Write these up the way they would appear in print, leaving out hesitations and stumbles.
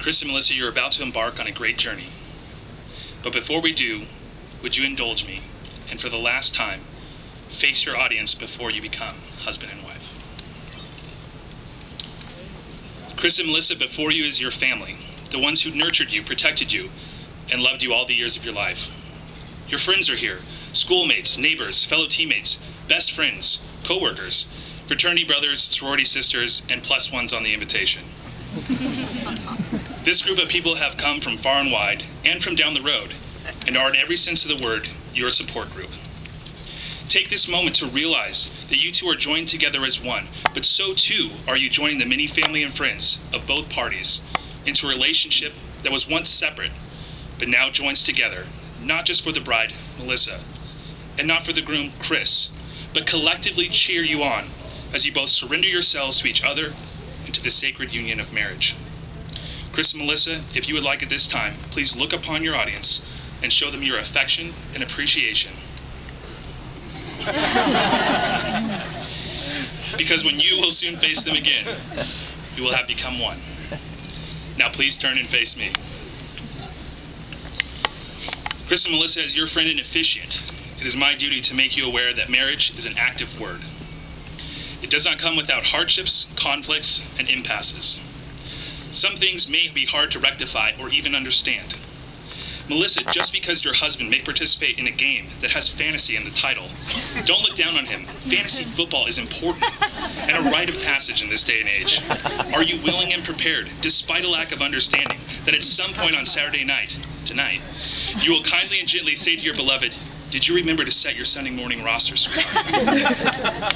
Chris and Melissa, you're about to embark on a great journey. But before we do, would you indulge me, and for the last time, face your audience before you become husband and wife? Chris and Melissa, before you is your family, the ones who nurtured you, protected you, and loved you all the years of your life. Your friends are here, schoolmates, neighbors, fellow teammates, best friends, co-workers, fraternity brothers, sorority sisters, and plus ones on the invitation. This group of people have come from far and wide, and from down the road, and are in every sense of the word, your support group. Take this moment to realize that you two are joined together as one, but so too are you joining the many family and friends of both parties into a relationship that was once separate, but now joins together, not just for the bride, Melissa, and not for the groom, Chris, but collectively cheer you on as you both surrender yourselves to each other and to the sacred union of marriage. Chris and Melissa, if you would like at this time, please look upon your audience and show them your affection and appreciation. Because when you will soon face them again, you will have become one. Now please turn and face me. Chris and Melissa, as your friend and officiant, it is my duty to make you aware that marriage is an active word. It does not come without hardships, conflicts, and impasses. Some things may be hard to rectify or even understand. Melissa, just because your husband may participate in a game that has fantasy in the title, don't look down on him. Fantasy football is important and a rite of passage in this day and age. Are you willing and prepared, despite a lack of understanding, that at some point on Saturday night, tonight, you will kindly and gently say to your beloved, "Did you remember to set your Sunday morning roster, sweetheart?"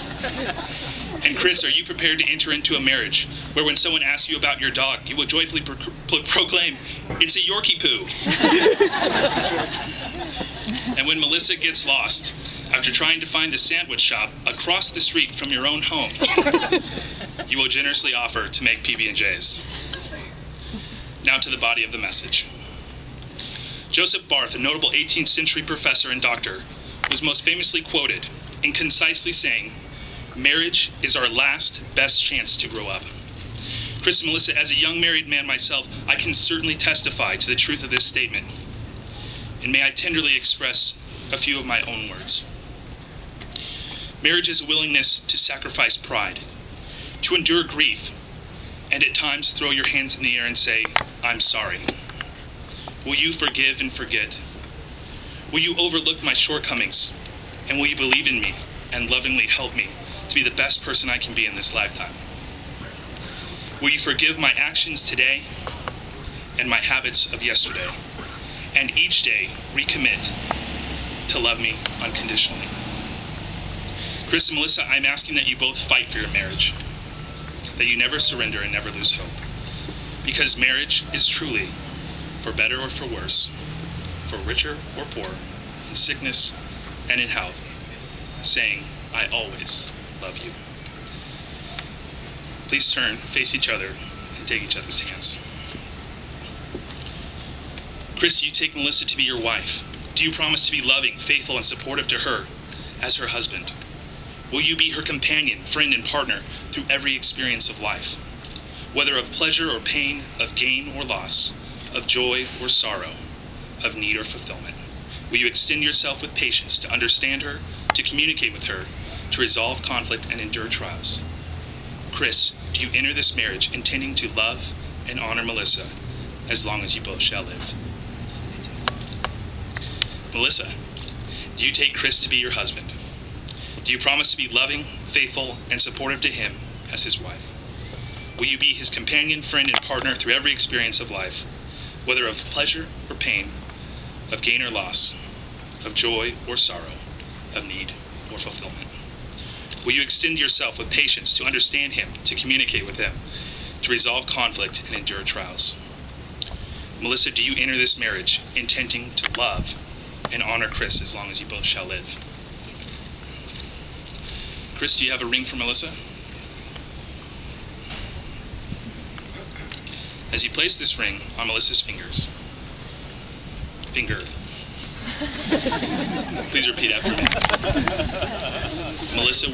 And Chris, are you prepared to enter into a marriage where when someone asks you about your dog, you will joyfully proclaim, "It's a Yorkie poo"? And when Melissa gets lost, after trying to find the sandwich shop across the street from your own home, you will generously offer to make PB&Js. Now to the body of the message. Joseph Barth, a notable 18th century professor and doctor, was most famously quoted in concisely saying, "Marriage is our last best chance to grow up." Chris and Melissa, as a young married man myself, I can certainly testify to the truth of this statement. And may I tenderly express a few of my own words. Marriage is a willingness to sacrifice pride, to endure grief, and at times throw your hands in the air and say, "I'm sorry." Will you forgive and forget? Will you overlook my shortcomings? And will you believe in me and lovingly help me to be the best person I can be in this lifetime? Will you forgive my actions today and my habits of yesterday, and each day recommit to love me unconditionally? Chris and Melissa, I'm asking that you both fight for your marriage, that you never surrender and never lose hope, because marriage is truly, for better or for worse, for richer or poor, in sickness and in health, saying, "I always love you." Please turn, face each other, and take each other's hands. Chris, you take Melissa to be your wife. Do you promise to be loving, faithful, and supportive to her as her husband? Will you be her companion, friend, and partner through every experience of life, whether of pleasure or pain, of gain or loss, of joy or sorrow, of need or fulfillment? Will you extend yourself with patience to understand her, to communicate with her, to resolve conflict and endure trials? Chris, do you enter this marriage intending to love and honor Melissa as long as you both shall live? Melissa, do you take Chris to be your husband? Do you promise to be loving, faithful, and supportive to him as his wife? Will you be his companion, friend, and partner through every experience of life, whether of pleasure or pain, of gain or loss, of joy or sorrow, of need or fulfillment? Will you extend yourself with patience to understand him, to communicate with him, to resolve conflict and endure trials? Melissa, do you enter this marriage intending to love and honor Chris as long as you both shall live? Chris, do you have a ring for Melissa? As you place this ring on Melissa's finger, please repeat after me. Melissa,